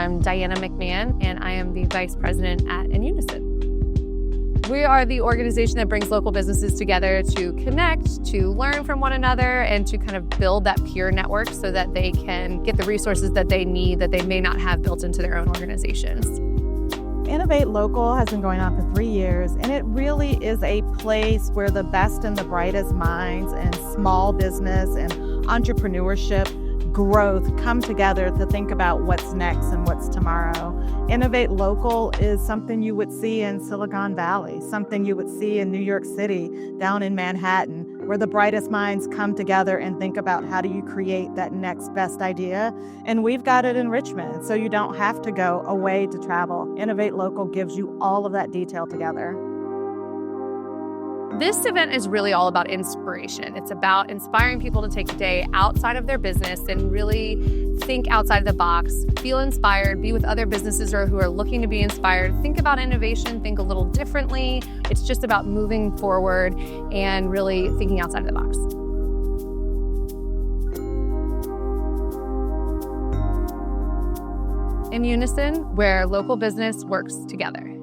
I'm Diana McMahon, and I am the Vice President at Unison. We are the organization that brings local businesses together to connect, to learn from one another, and to kind of build that peer network so that they can get the resources that they need that they may not have built into their own organizations. InnovateLocal has been going on for 3 years, and it really is a place where the best and the brightest minds in small business and entrepreneurship growth come together to think about what's next and what's tomorrow. InnovateLocal is something you would see in Silicon Valley, something you would see in New York City, down in Manhattan, where the brightest minds come together and think about how do you create that next best idea. And we've got it in Richmond, so you don't have to go away to travel. InnovateLocal gives you all of that detail together. This event is really all about inspiration. It's about inspiring people to take a day outside of their business and really think outside of the box, feel inspired, be with other businesses who are looking to be inspired, think about innovation, think a little differently. It's just about moving forward and really thinking outside of the box. In Unison, where local business works together.